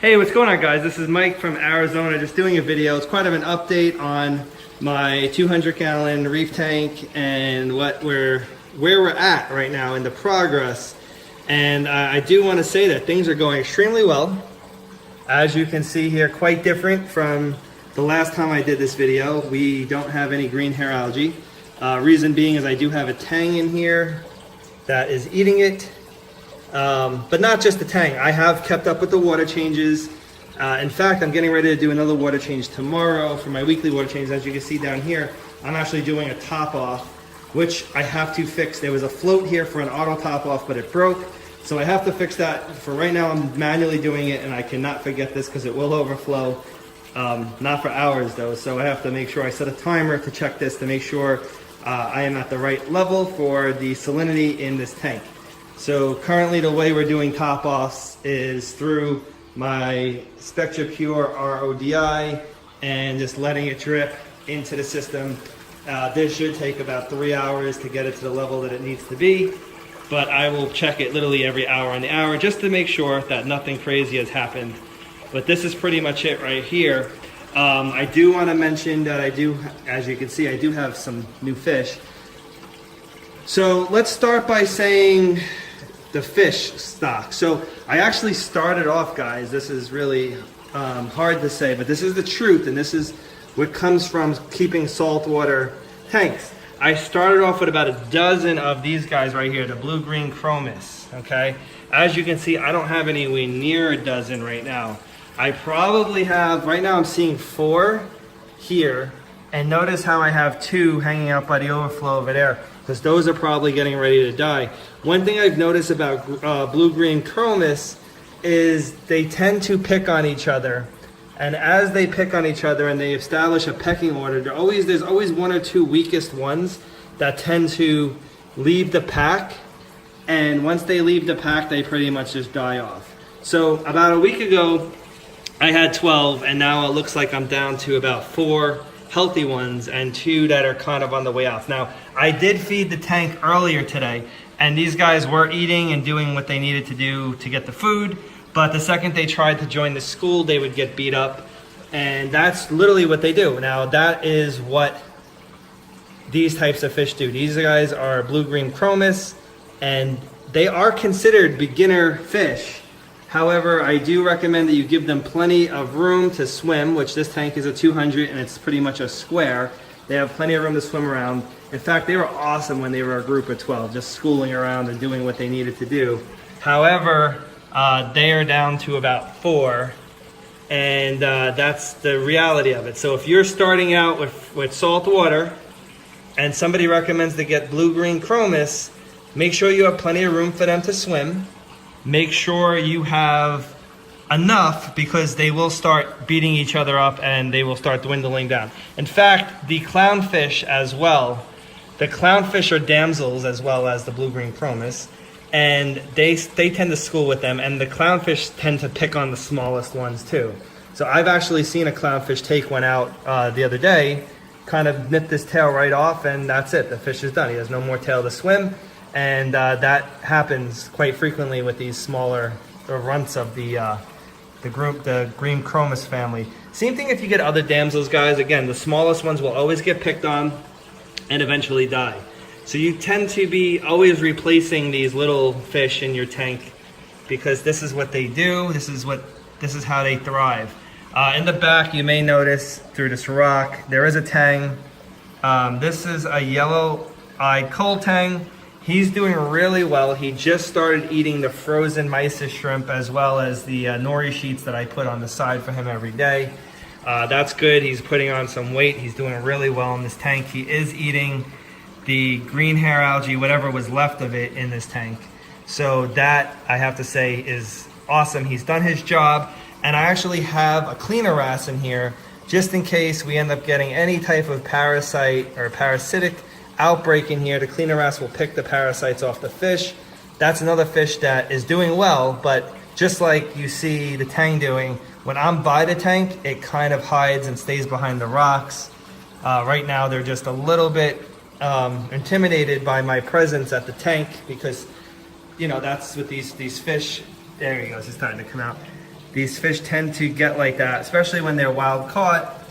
Hey, what's going on, guys? This is Mike from Arizona, just doing a video. It's quite of an update on my 200-gallon reef tank and where we're at right now in the progress. And I do want to say that things are going extremely well. As you can see here, quite different from the last time I did this video. We don't have any green hair algae. Reason being is I do have a tang in here that is eating it. But not just the tang. I have kept up with the water changes. In fact, I'm getting ready to do another water change tomorrow for my weekly water change. As you can see down here, I'm actually doing a top off, which I have to fix. There was a float here for an auto top off, but it broke. So I have to fix that. For right now, I'm manually doing it, and I cannot forget this because it will overflow. Not for hours though, so I have to make sure I set a timer to check this to make sure I am at the right level for the salinity in this tank. So currently the way we're doing top offs is through my Spectra Pure RODI and just letting it drip into the system. This should take about 3 hours to get it to the level that it needs to be, but I will check it literally every hour on the hour just to make sure that nothing crazy has happened. But this is pretty much it right here. I do want to mention that I do, as you can see, I do have some new fish. So let's start by saying the fish stock. So I actually started off, guys, this is really hard to say, but this is the truth, and this is what comes from keeping saltwater tanks. I started off with about a dozen of these guys right here, the blue-green chromis, okay? As you can see, I don't have anywhere near a dozen right now. I probably have, right now I'm seeing 4 here, and notice how I have 2 hanging out by the overflow over there, because those are probably getting ready to die. One thing I've noticed about blue-green chromis is they tend to pick on each other. And as they pick on each other and they establish a pecking order, there's always 1 or 2 weakest ones that tend to leave the pack. And once they leave the pack, they pretty much just die off. So about a week ago, I had 12, and now it looks like I'm down to about 4 healthy ones and 2 that are kind of on the way off. Now, I did feed the tank earlier today, and these guys were eating and doing what they needed to do to get the food, but the second they tried to join the school, they would get beat up, and that's literally what they do. Now, that is what these types of fish do. These guys are blue-green chromis, and they are considered beginner fish. However, I do recommend that you give them plenty of room to swim, which this tank is a 200 and it's pretty much a square. They have plenty of room to swim around. In fact, they were awesome when they were a group of 12, just schooling around and doing what they needed to do. However, they are down to about 4, and that's the reality of it. So if you're starting out with salt water and somebody recommends to get blue-green chromis, make sure you have plenty of room for them to swim. Make sure you have enough, because they will start beating each other up and they will start dwindling down. In fact, the clownfish as well, the clownfish are damsels as well as the blue-green chromis, and they tend to school with them, and the clownfish tend to pick on the smallest ones too. So I've actually seen a clownfish take one out the other day, kind of nipped his tail right off, and that's it. The fish is done. He has no more tail to swim. And that happens quite frequently with these smaller runts of the green chromis family. Same thing if you get other damsels, guys. Again, the smallest ones will always get picked on and eventually die. So you tend to be always replacing these little fish in your tank, because this is what they do. This is how they thrive. In the back, you may notice through this rock, there is a tang. This is a yellow-eyed coal tang. He's doing really well. He just started eating the frozen mysis shrimp as well as the nori sheets that I put on the side for him every day. That's good. He's putting on some weight. He's doing really well in this tank. He is eating the green hair algae, whatever was left of it in this tank. So that, I have to say, is awesome. He's done his job. And I actually have a cleaner wrasse in here just in case we end up getting any type of parasite or parasitic outbreak in here. The cleaner wrasse will pick the parasites off the fish. That's another fish that is doing well, but just like you see the tang doing, when I'm by the tank, it kind of hides and stays behind the rocks. Right now, they're just a little bit intimidated by my presence at the tank, because, you know, that's what these fish, there he goes, he's starting to come out. these fish tend to get like that, especially when they're wild caught,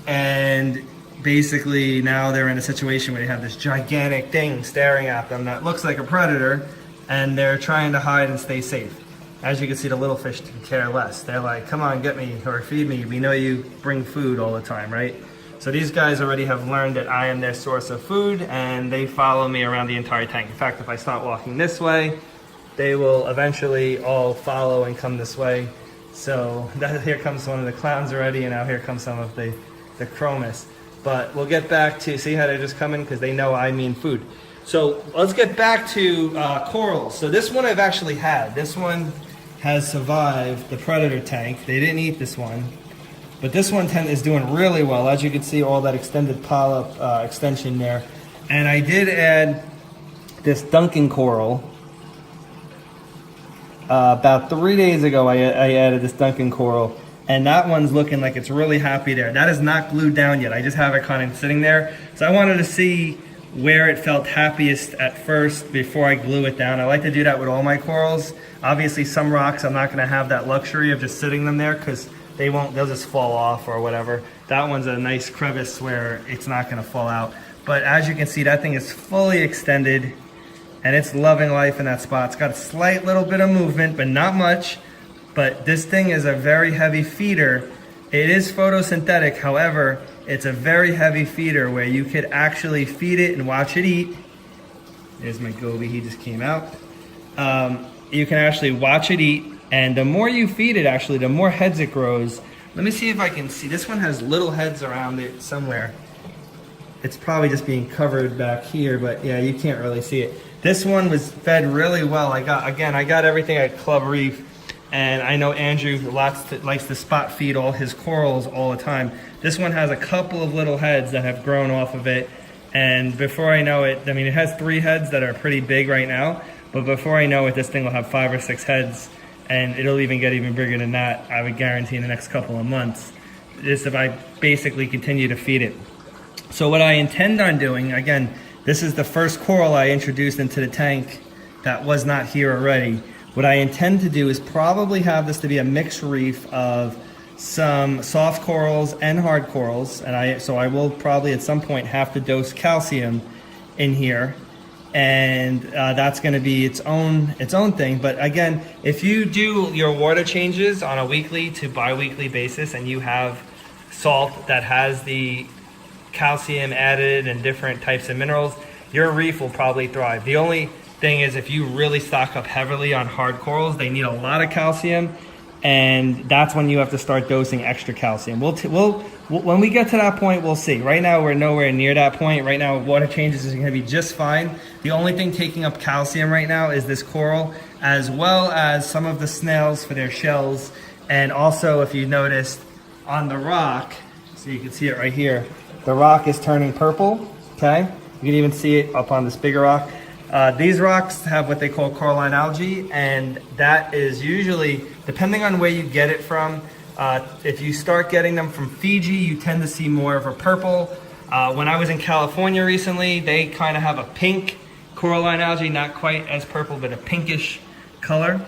and basically now they're in a situation where they have this gigantic thing staring at them that looks like a predator, and they're trying to hide and stay safe. As you can see, the little fish can care less. They're like, come on, get me or feed me. We know you bring food all the time, right? So these guys already have learned that I am their source of food, and they follow me around the entire tank. In fact, if I start walking this way, they will eventually all follow and come this way. So here comes one of the clowns already, and now here comes some of the chromis. But we'll get back to, see how they're just coming because they know I mean food. So let's get back to corals. So this one I've actually had. This one has survived the predator tank. They didn't eat this one. But this one is doing really well. As you can see, all that extended polyp extension there. And I did add this Duncan coral. About 3 days ago, I added this Duncan coral. And that one's looking like it's really happy there. That is not glued down yet. I just have it kind of sitting there. So I wanted to see where it felt happiest at first before I glue it down. I like to do that with all my corals. Obviously some rocks I'm not gonna have that luxury of just sitting them there because they'll just fall off or whatever. That one's a nice crevice where it's not gonna fall out. But as you can see, that thing is fully extended and it's loving life in that spot. It's got a slight little bit of movement, but not much. But this thing is a very heavy feeder. It is photosynthetic, however, it's a very heavy feeder where you could actually feed it and watch it eat. There's my goby, he just came out. You can actually watch it eat, and the more you feed it, actually, the more heads it grows. Let me see if I can see. This one has little heads around it somewhere. It's probably just being covered back here, but yeah, you can't really see it. This one was fed really well. I got everything at Club Reef. And I know Andrew likes to spot feed all his corals all the time. This one has a couple of little heads that have grown off of it. And before I know it, I mean, it has 3 heads that are pretty big right now. But before I know it, this thing will have 5 or 6 heads. And it'll even get even bigger than that, I would guarantee, in the next couple of months. Just if I basically continue to feed it. So what I intend on doing, again, this is the first coral I introduced into the tank that was not here already. What I intend to do is probably have this to be a mixed reef of some soft corals and hard corals, and so I will probably at some point have to dose calcium in here, and that's going to be its own thing. But again, if you do your water changes on a weekly to bi-weekly basis, and you have salt that has the calcium added and different types of minerals, your reef will probably thrive. The only thing is, if you really stock up heavily on hard corals, they need a lot of calcium, and that's when you have to start dosing extra calcium. When we get to that point, we'll see. Right now, we're nowhere near that point. Right now, water changes is going to be just fine. The only thing taking up calcium right now is this coral, as well as some of the snails for their shells. And also, if you noticed, on the rock, so you can see it right here, the rock is turning purple, okay? You can even see it up on this bigger rock. These rocks have what they call Coralline algae, and that is usually, depending on where you get it from, if you start getting them from Fiji, you tend to see more of a purple. When I was in California recently, they kind of have a pink Coralline algae, not quite as purple, but a pinkish color.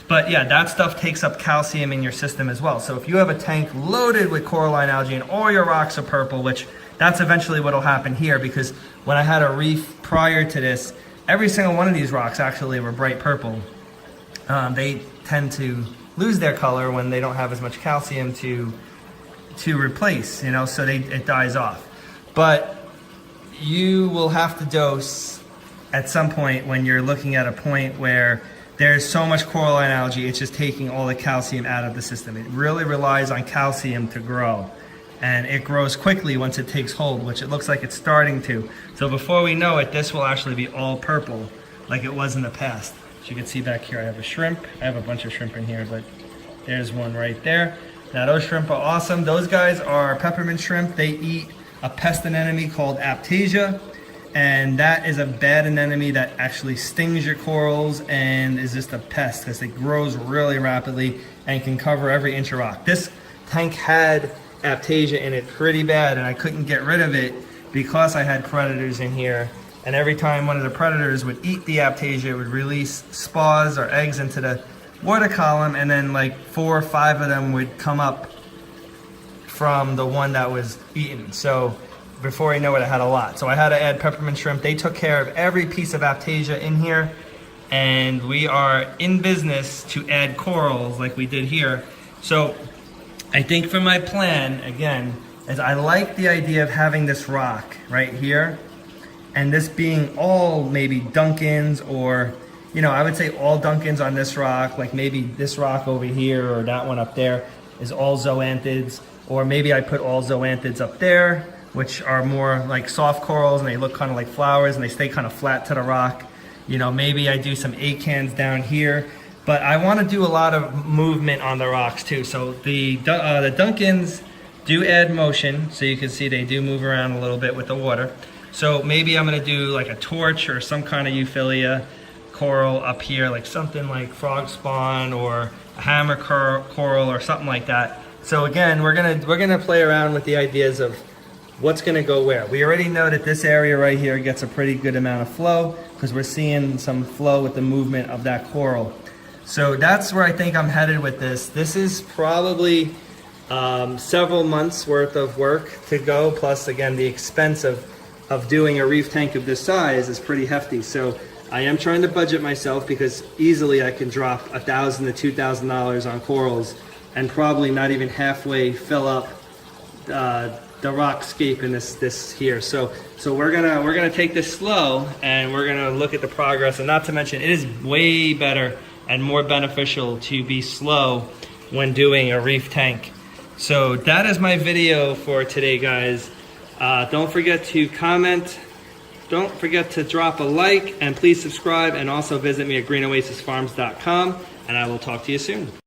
But yeah, that stuff takes up calcium in your system as well. So if you have a tank loaded with Coralline algae and all your rocks are purple, which that's eventually what will happen here, because when I had a reef prior to this, every single one of these rocks actually were bright purple. They tend to lose their color when they don't have as much calcium to replace, you know, so it dies off. But you will have to dose at some point when you're looking at a point where there's so much coralline algae, it's just taking all the calcium out of the system. It really relies on calcium to grow. And it grows quickly once it takes hold, which it looks like it's starting to. So before we know it, this will actually be all purple like it was in the past. As you can see back here, I have a shrimp. I have a bunch of shrimp in here, but there's one right there. Now those shrimp are awesome. Those guys are peppermint shrimp. They eat a pest anemone called Aptasia. And that is a bad anemone that actually stings your corals and is just a pest because it grows really rapidly and can cover every inch of rock. This tank had Aptasia in it pretty bad, and I couldn't get rid of it because I had predators in here. And every time one of the predators would eat the Aptasia, it would release spores or eggs into the water column, and then like 4 or 5 of them would come up from the one that was eaten. So before I know it, I had a lot. So I had to add peppermint shrimp. They took care of every piece of Aiptasia in here, and we are in business to add corals like we did here. So I think for my plan, again, is I like the idea of having this rock right here, and this being all maybe Duncans, or, you know, I would say all Duncans on this rock, like maybe this rock over here or that one up there is all zoanthids, or maybe I put all zoanthids up there, which are more like soft corals and they look kind of like flowers and they stay kind of flat to the rock. You know, maybe I do some acans down here, but I want to do a lot of movement on the rocks too. So the Duncans do add motion, so you can see they do move around a little bit with the water. So maybe I'm gonna do like a torch or some kind of Euphyllia coral up here, like something like frog spawn or a hammer coral or something like that. So again, we're gonna play around with the ideas of what's gonna go where. We already know that this area right here gets a pretty good amount of flow because we're seeing some flow with the movement of that coral. So that's where I think I'm headed with this. This is probably several months worth of work to go, plus again the expense of doing a reef tank of this size is pretty hefty. So I am trying to budget myself, because easily I can drop $1,000 to $2,000 on corals and probably not even halfway fill up the rockscape in this here. So we're gonna take this slow, and we're gonna look at the progress. And not to mention, it is way better and more beneficial to be slow when doing a reef tank. So that is my video for today, guys. Don't forget to comment, don't forget to drop a like, and please subscribe, and also visit me at greenoasisfarms.com, and I will talk to you soon.